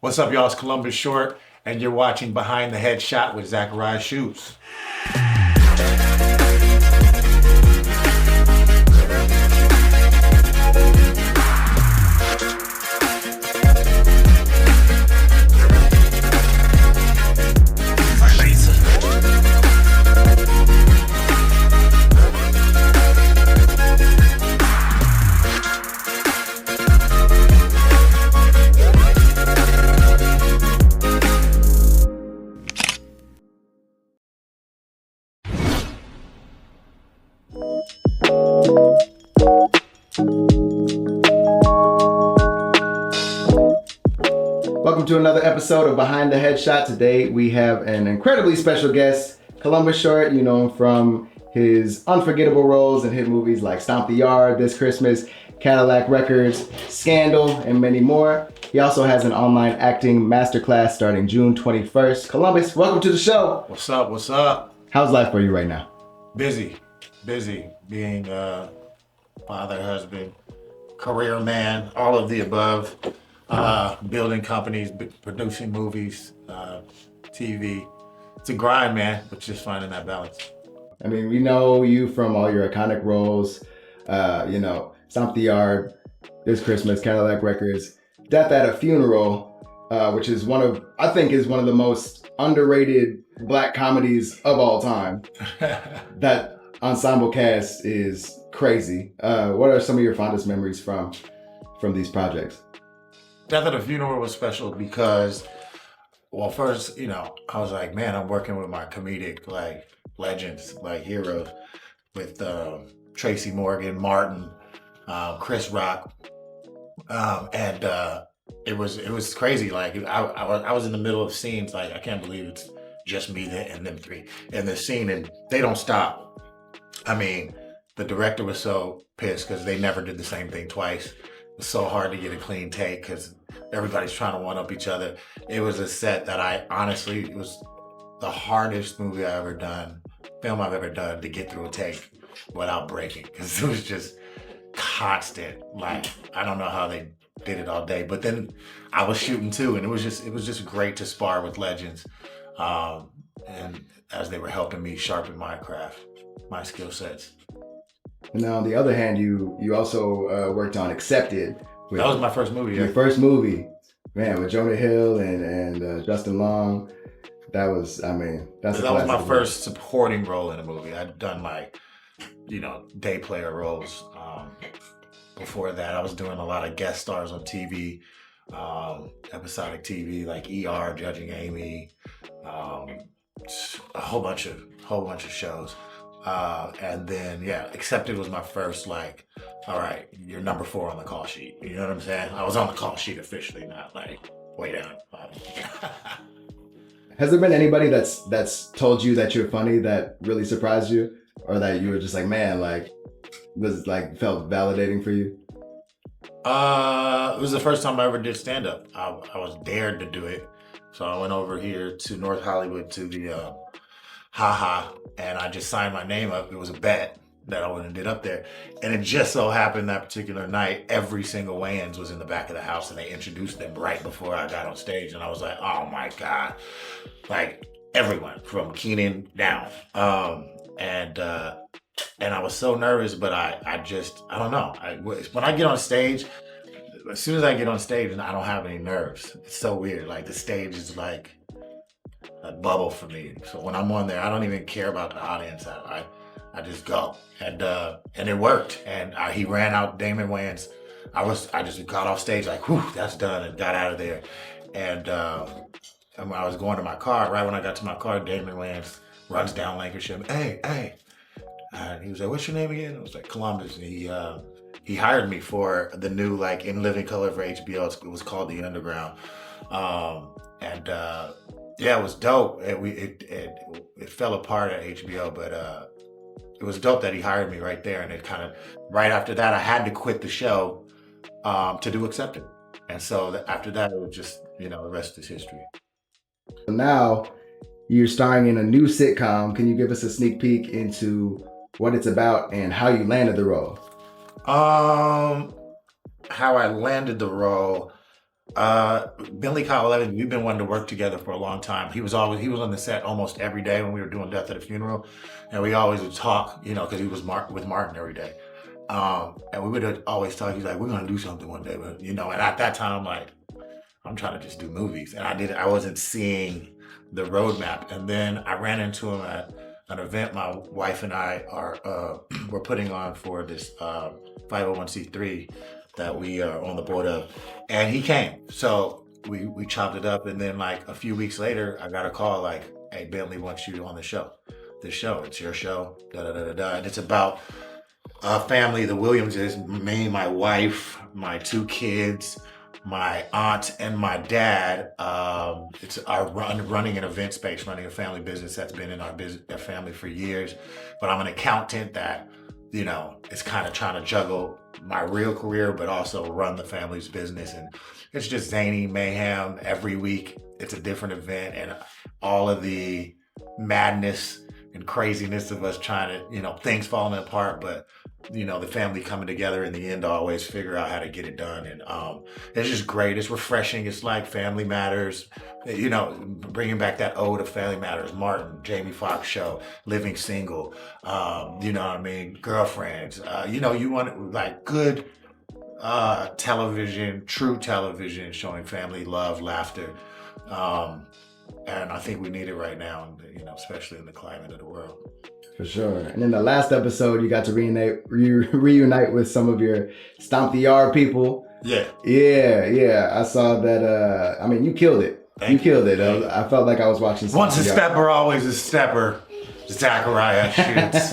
What's up, y'all? It's Columbus Short, and you're watching Behind the Headshot with Zachariah Shoes. Welcome to another episode of Behind the Headshot. Today we have an incredibly special guest, Columbus Short. You know him from his unforgettable roles in hit movies like Stomp The Yard, This Christmas, Cadillac Records, Scandal, and many more. He also has an online acting masterclass starting June 21st. Columbus, welcome to the show. What's up? What's up? How's life for you right now? Busy. Being father, husband, career man, all of the above. Building companies, producing movies, TV. It's a grind, man, but just finding that balance. I mean, we know you from all your iconic roles, Stomp The Yard, This Christmas, Cadillac Records, Death at a Funeral, which is one of the most underrated black comedies of all time. That ensemble cast is crazy. What are some of your fondest memories from these projects? Death at a Funeral was special because, well, first, I was like, man, I'm working with my comedic, legends, heroes, with Tracy Morgan, Martin, Chris Rock, and it was crazy. I was in the middle of scenes, I can't believe it's just me and them three in this scene, and they don't stop. I mean, the director was so pissed because they never did the same thing twice. It was so hard to get a clean take because everybody's trying to one-up each other. It was a set that it was the hardest film I've ever done to get through a take without breaking, because it was just constant. I don't know how they did it all day, but then I was shooting too, and it was just great to spar with legends, and as they were helping me sharpen my craft, my skill sets. Now, on the other hand, you also worked on Accepted. That was my first movie. Your first movie, man, with Jonah Hill and Justin Long. That was my first supporting role in a movie. I'd done day player roles. Before that, I was doing a lot of guest stars on TV, episodic TV like ER, Judging Amy, a whole bunch of shows. And then, Accepted was my first, all right, you're number 4 on the call sheet. You know what I'm saying? I was on the call sheet officially, not way down. Has there been anybody that's told you that you're funny that really surprised you? Or that you were just felt validating for you? It was the first time I ever did stand-up. I was dared to do it. So I went over here to North Hollywood to the Ha, and I just signed my name up. It was a bet that I went and did up there. And it just so happened that particular night, every single Wayans was in the back of the house, and they introduced them right before I got on stage. And I was like, oh my God. Everyone from Keenan down. And I was so nervous, but I don't know. When I get on stage, as soon as I get on stage, I don't have any nerves. It's so weird. The stage is like a bubble for me. So when I'm on there, I don't even care about the audience. I just go, and it worked. And he ran out Damon Wayans. I just got off stage whew, that's done, and got out of there. And when I was going to my car, right when I got to my car, Damon Wayans runs down Lancashire. Hey. And he was like, what's your name again? I was like, Columbus. And he hired me for the new, In Living Color for HBO. It was called The Underground. It was dope. It fell apart at HBO, but it was dope that he hired me right there. And it kind of, right after that, I had to quit the show to do Accepted. And so after that, it was just, the rest is history. Now, you're starring in a new sitcom. Can you give us a sneak peek into what it's about and how you landed the role? How I landed the role, Billy Kyle Evans, we've been wanting to work together for a long time. He was on the set almost every day when we were doing Death at a Funeral, and we always would talk, because he was with Martin every day. And we would always talk. He's like, "We're gonna do something one day," but And at that time, I'm like, I'm trying to just do movies, and I wasn't seeing the roadmap. And then I ran into him at an event my wife and I are we're putting on for this 501c3 that we are on the board of, and he came. So we chopped it up, and then like a few weeks later, I got a call like, "Hey, Bentley wants you on the show. This show, it's your show, da da da da da." And it's about a family, the Williamses, me, my wife, my two kids, my aunt, and my dad. It's our running an event space, running a family business that's been in our family for years. But I'm an accountant that, is kind of trying to juggle my real career, but also run the family's business. And it's just zany mayhem every week. It's a different event, and all of the madness and craziness of us trying to, things falling apart, but the family coming together in the end to always figure out how to get it done. And it's just great. It's refreshing. It's like Family Matters, bringing back that ode of Family Matters, Martin, Jamie Foxx show, Living Single, Girlfriends. You want like good television, true television showing family love, laughter. And I think we need it right now, especially in the climate of the world. For sure. And in the last episode, you got to reunite with some of your Stomp The Yard people. Yeah. Yeah. I saw that. You killed it. You killed it. I felt like I was watching Stomp Once a stepper, always a stepper. Zachariah shoots.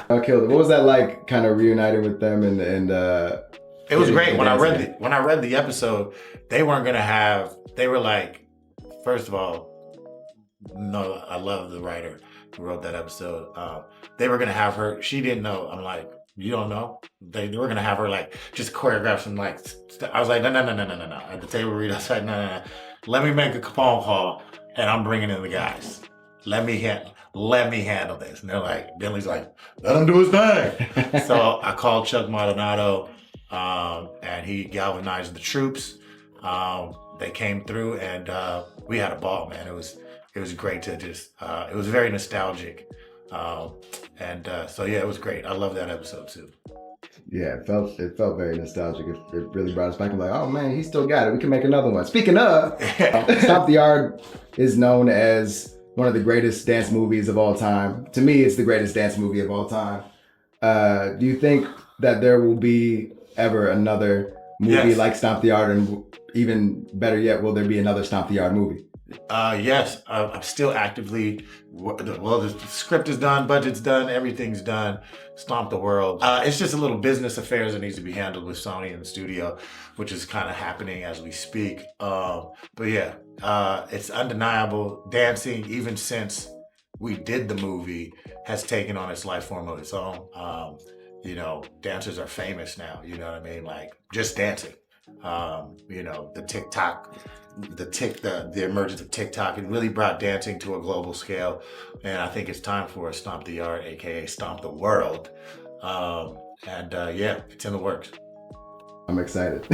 I killed it. What was that like, kind of reuniting with them and it was great. When I read the episode, they weren't gonna have. They were like, first of all, no, I love the writer who wrote that episode. They were gonna have her. She didn't know. I'm like, you don't know? They were gonna have her like just choreograph some like. I was like, no. At the table read, I said, no. Let me make a phone call, and I'm bringing in the guys. Let me handle this. And they're like, Billy's like, let him do his thing. So I called Chuck Maldonado, and he galvanized the troops. They came through, and we had a ball, man. It was great to just. It was very nostalgic, so yeah, it was great. I love that episode too. Yeah, it felt very nostalgic. It really brought us back. I'm like, oh man, he still got it. We can make another one. Speaking of, Stomp the Yard is known as one of the greatest dance movies of all time. To me, it's the greatest dance movie of all time. Do you think that there will be ever another movie like Stomp the Yard, and even better yet, will there be another Stomp the Yard movie? Yes, I'm still actively. Well, the script is done, budget's done, everything's done. Stomp the World. It's just a little business affairs that needs to be handled with Sony in the studio, which is kind of happening as we speak. But yeah, it's undeniable. Dancing, even since we did the movie, has taken on its life form of its own. Dancers are famous now. You know what I mean? Like just dancing. The TikTok, the emergence of TikTok, it really brought dancing to a global scale, and I think it's time for a Stomp the Yard, aka Stomp the World, yeah, it's in the works. I'm excited.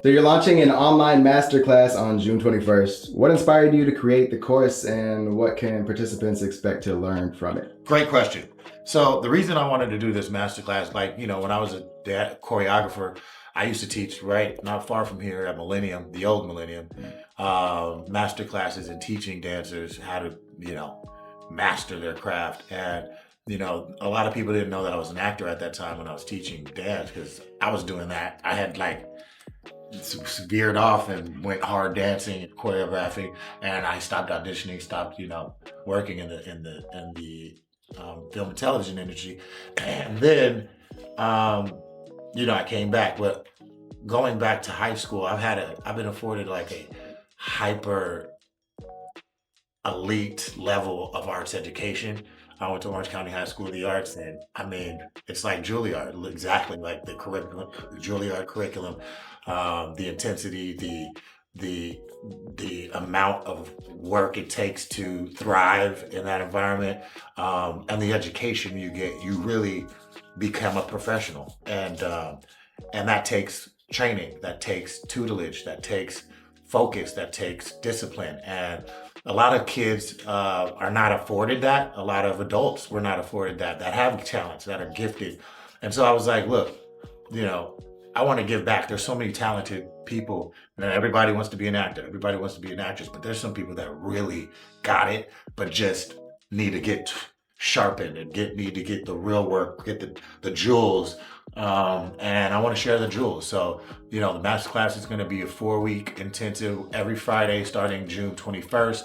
So you're launching an online masterclass on June 21st. What inspired you to create the course, and what can participants expect to learn from it? Great question. So the reason I wanted to do this masterclass, when I was a choreographer, I used to teach not far from here at Millennium, the old Millennium, master classes and teaching dancers how to, master their craft. And, a lot of people didn't know that I was an actor at that time when I was teaching dance, because I was doing that. I had veered off and went hard dancing and choreographing, and I stopped auditioning, stopped, working in the film and television industry. And then, I came back, but going back to high school, I've been afforded like a hyper elite level of arts education. I went to Orange County High School of the Arts, and it's like Juilliard, exactly like the curriculum, the Juilliard curriculum, the intensity, the amount of work it takes to thrive in that environment, and the education you get. You really become a professional, and that takes training, that takes tutelage, that takes focus, that takes discipline. And a lot of kids are not afforded that. A lot of adults were not afforded that have talents, that are gifted. And so I was like, look, you know, I want to give back. There's so many talented people. And everybody wants to be an actor. Everybody wants to be an actress. But there's some people that really got it, but just need to get sharpened and need to get the real work, get the jewels. And I want to share the jewels. So, you know, the Masterclass is going to be a 4-week intensive every Friday starting June 21st,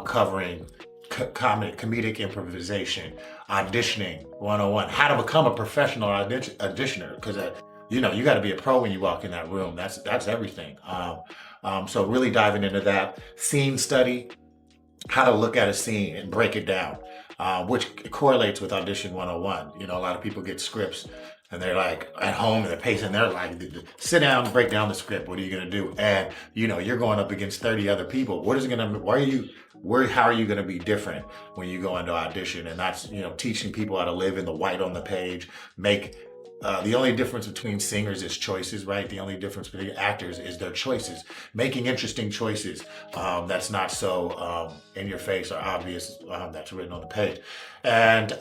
covering comedic improvisation, auditioning 101, how to become a professional auditioner. Because, you know, you got to be a pro when you walk in that room. That's everything. So really diving into that scene study, how to look at a scene and break it down, which correlates with Audition 101. You know, a lot of people get scripts and they're like at home and they're pacing. They're like, sit down and break down the script. What are you going to do? And, you know, you're going up against 30 other people. How are you going to be different when you go into audition? And that's, you know, teaching people how to live in the white on the page, the only difference between singers is choices, right? The only difference between actors is their choices. Making interesting choices that's not so in your face or obvious, that's written on the page. And,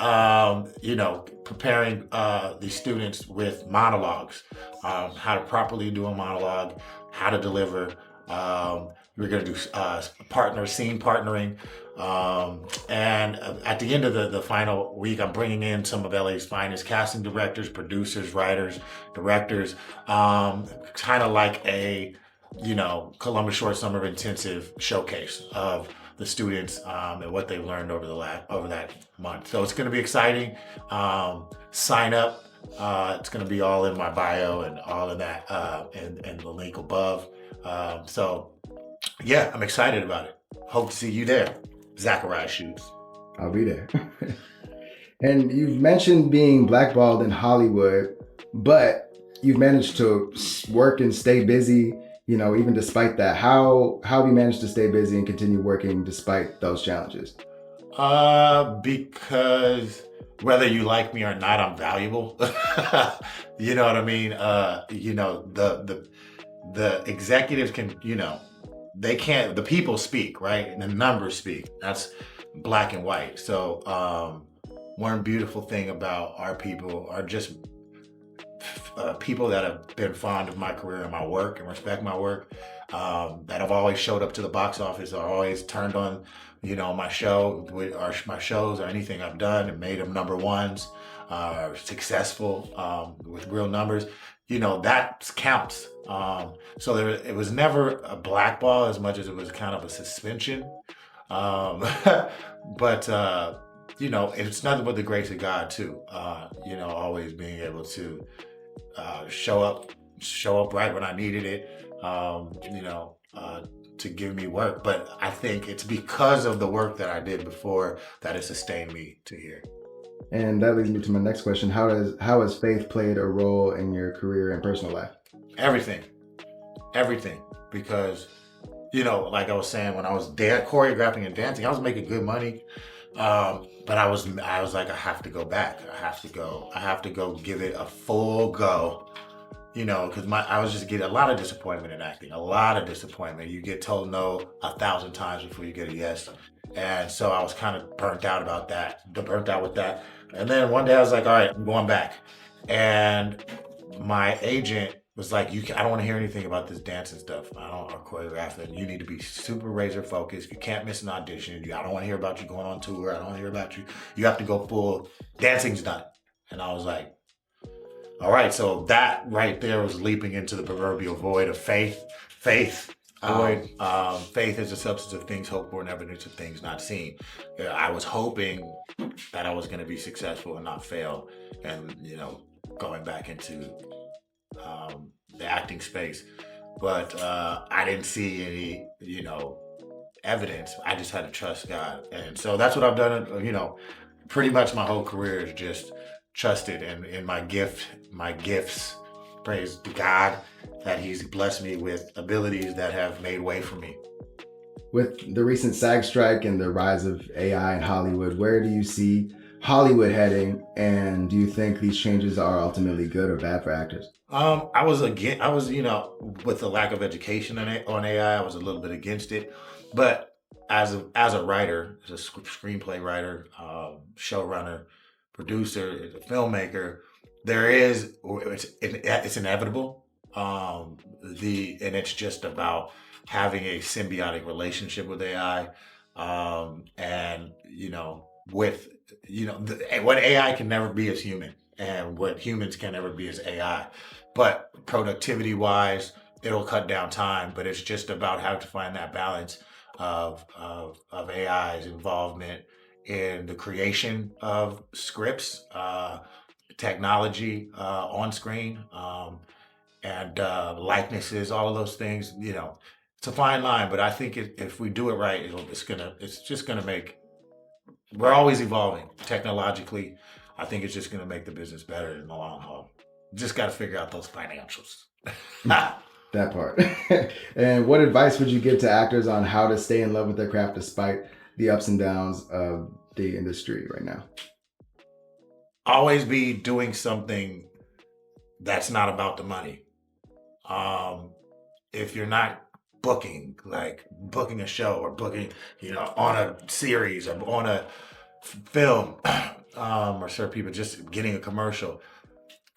you know, preparing the students with monologues, how to properly do a monologue, how to deliver. We're going to do scene partnering. And at the end of the final week, I'm bringing in some of LA's finest casting directors, producers, writers, directors, kind of like a, you know, Columbus Short Summer Intensive showcase of the students and what they've learned over that month. So it's going to be exciting. Sign up. It's going to be all in my bio and all of that, and the link above. So yeah, I'm excited about it. Hope to see you there. Zachariah Shoes. I'll be there. And you've mentioned being blackballed in Hollywood, but you've managed to work and stay busy, you know, even despite that. How have you managed to stay busy and continue working despite those challenges? Because whether you like me or not, I'm valuable. You know what I mean? You know, the executives can, you know, they can't, the people speak, right? And the numbers speak. That's black and white. So one beautiful thing about our people are just people that have been fond of my career and my work and respect my work, that have always showed up to the box office, or always turned on, you know, my show, or my shows or anything I've done and made them number ones, successful with real numbers. You know, that counts. So it was never a blackball as much as it was kind of a suspension. But, you know, it's nothing but the grace of God too. You know, always being able to show up right when I needed it, you know, to give me work. But I think it's because of the work that I did before that it sustained me to here. And that leads me to my next question. How has faith played a role in your career and personal life? Everything. Because, you know, like I was saying, when I was choreographing and dancing, I was making good money. But I was like, I have to go back. I have to go give it a full go. You know, because I was just getting a lot of disappointment in acting, a lot of disappointment. You get told no 1,000 times before you get a yes. And so I was kind of burnt out with that. And then one day I was like, all right, I'm going back. And my agent was like, I don't want to hear anything about this dancing stuff. I don't choreograph it. You need to be super razor focused. You can't miss an audition. I don't want to hear about you going on tour. I don't want to hear about you. You have to go full. Dancing's done. And I was like, all right. So that right there was leaping into the proverbial void of faith. Faith is the substance of things hoped for and evidence of things not seen. I was hoping that I was going to be successful and not fail, and, you know, going back into the acting space. But I didn't see any, you know, evidence. I just had to trust God. And so that's what I've done, you know, pretty much my whole career is just trusted in my gifts. Praise to God that He's blessed me with abilities that have made way for me. With the recent SAG strike and the rise of AI in Hollywood, where do you see Hollywood heading, and do you think these changes are ultimately good or bad for actors? I was, with the lack of education on AI, I was a little bit against it. But as a writer, as a screenplay writer, showrunner, producer, filmmaker, there is it's inevitable. And it's just about having a symbiotic relationship with AI, and with what AI can never be is human, and what humans can never be is AI. But productivity wise, it'll cut down time. But it's just about how to find that balance of AI's involvement in the creation of scripts, technology on screen, and likenesses, all of those things. It's a fine line, but I think if we do it right, it's just gonna make. We're always evolving technologically. I think it's just gonna make the business better in the long haul. Just got to figure out those financials. That part. And what advice would you give to actors on how to stay in love with their craft despite the ups and downs of the industry right now? Always be doing something that's not about the money. If you're not booking a show or booking, on a series or on a film, or certain people just getting a commercial,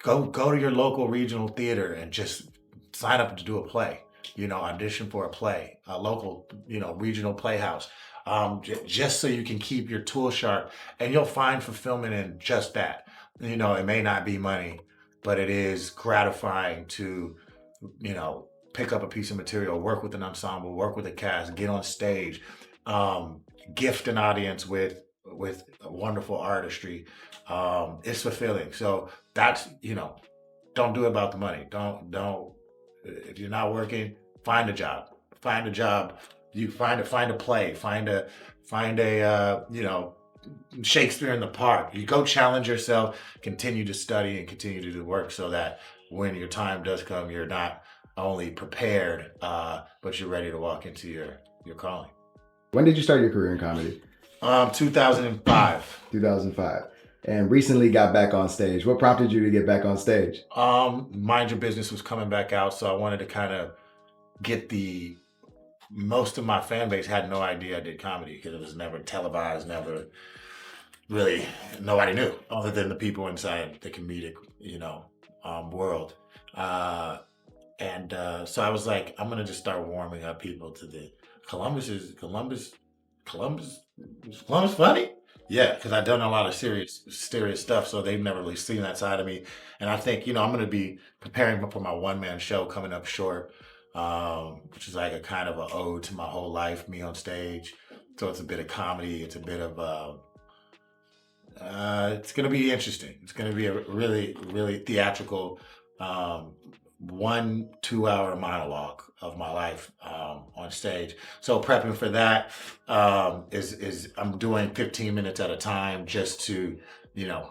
go to your local regional theater and just sign up to do a play. Audition for a play, a local, regional playhouse, just so you can keep your tool sharp, and you'll find fulfillment in just that. It may not be money, but it is gratifying to, pick up a piece of material, work with an ensemble, work with a cast, get on stage, gift an audience with wonderful artistry. It's fulfilling. So that's, don't do it about the money. Don't if you're not working, find a job. Find a job. You find a play. Find a Shakespeare in the Park. You go challenge yourself, continue to study and continue to do work, so that when your time does come, you're not only prepared, but you're ready to walk into your calling. When did you start your career in comedy? 2005. 2005. And recently got back on stage. What prompted you to get back on stage? Mind Your Business was coming back out, so I wanted to kind of get most of my fan base had no idea I did comedy because it was never televised, never really, nobody knew other than the people inside the comedic, world. So I was like, I'm gonna just start warming up people to the Columbus funny? Yeah, because I've done a lot of serious stuff, so they've never really seen that side of me. And I think, I'm going to be preparing for my one-man show coming up short, which is like a kind of an ode to my whole life, me on stage. So it's a bit of comedy. It's a bit of, it's going to be interesting. It's going to be a really, really theatrical, 1-2 hour monologue of my life on stage. So prepping for that is I'm doing 15 minutes at a time just to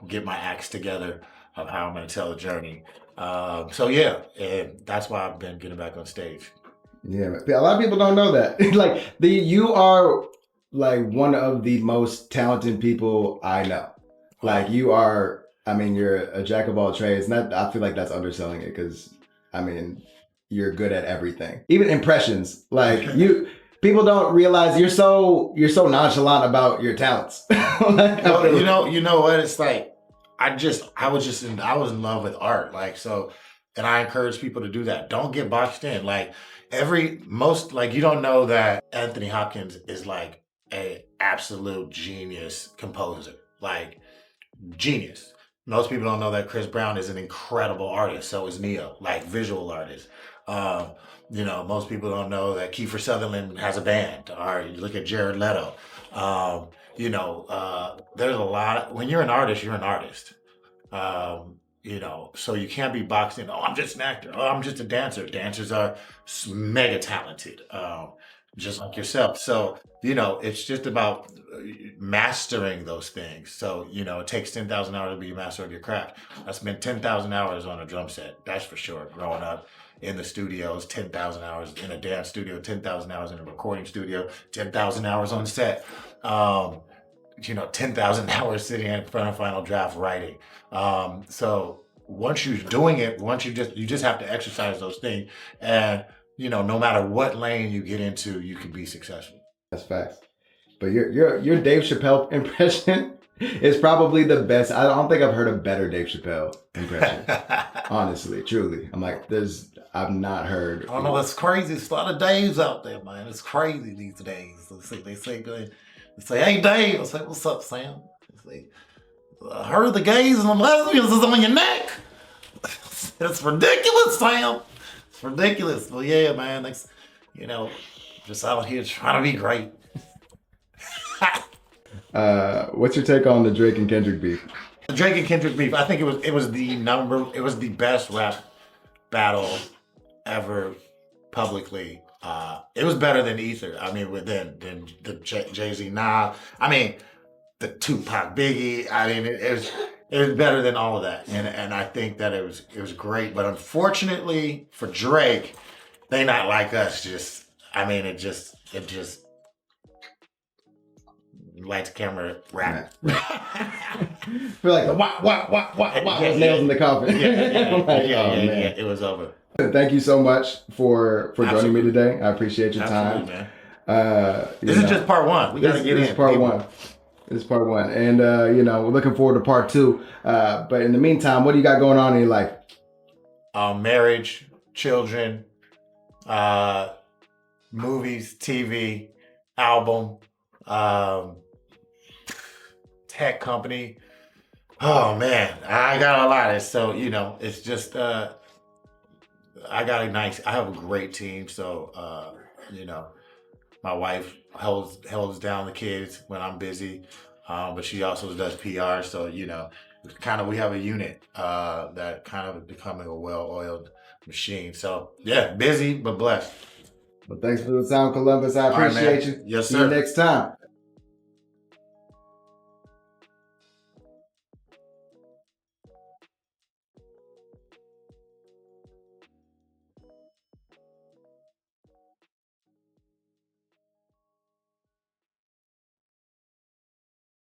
get my acts together of how I'm going to tell the journey. So yeah, and that's why I've been getting back on stage. Yeah, a lot of people don't know that. You are like one of the most talented people I know. Like you are. I mean, you're a jack of all trades. And I feel like that's underselling it because, you're good at everything. Even impressions. People don't realize you're so nonchalant about your talents. You know what? It's like I was in love with art. And I encourage people to do that. Don't get boxed in. You don't know that Anthony Hopkins is like a absolute genius composer. Genius. Most people don't know that Chris Brown is an incredible artist. So is Neo, visual artist. Most people don't know that Kiefer Sutherland has a band. Or you look at Jared Leto. There's a lot. When you're an artist, you're an artist. So you can't be boxed in. Oh, I'm just an actor. Oh, I'm just a dancer. Dancers are mega talented, just like yourself. So, it's just about mastering those things. So, it takes 10,000 hours to be a master of your craft. I spent 10,000 hours on a drum set. That's for sure. Growing up in the studios, 10,000 hours in a dance studio, 10,000 hours in a recording studio, 10,000 hours on set. 10,000 hours sitting in front of Final Draft writing. So once you're doing it, you just have to exercise those things, and no matter what lane you get into, you can be successful. That's facts. But your Dave Chappelle impression is probably the best. I don't think I've heard a better Dave Chappelle impression. Honestly, truly. I'm like, I've not heard. Oh no, that's crazy. There's a lot of Daves out there, man. It's crazy these days. They say, hey Dave. I say, what's up, Sam? They say, I heard the gays and the lesbians is on your neck. It's ridiculous, Sam. It's ridiculous. Well, yeah, man. Just out here trying to be great. What's your take on the Drake and Kendrick beef? The Drake and Kendrick beef. I think it was the best rap battle ever publicly. It was better than Ether. I mean, than the Jay-Z. I mean, the Tupac Biggie. I mean, it was better than all of that, and I think that it was great. But unfortunately for Drake, they not like us. It just lights, camera, rap. Feel like the what nails in the coffin. Yeah, it was over. Thank you so much for joining me today. I appreciate your time. Man. This is just part one. We gotta get in. This is part one, and we're looking forward to part two. But in the meantime, what do you got going on in your life? Marriage, children, movies, TV, album, tech company. Oh man, I got a lot of so it's just I have a great team, so my wife holds down the kids when I'm busy, but she also does PR, so we have a unit that kind of becoming a well-oiled machine. So yeah, busy but blessed. Well, thanks for the time, Columbus. I appreciate you. Yes, sir. See you next time.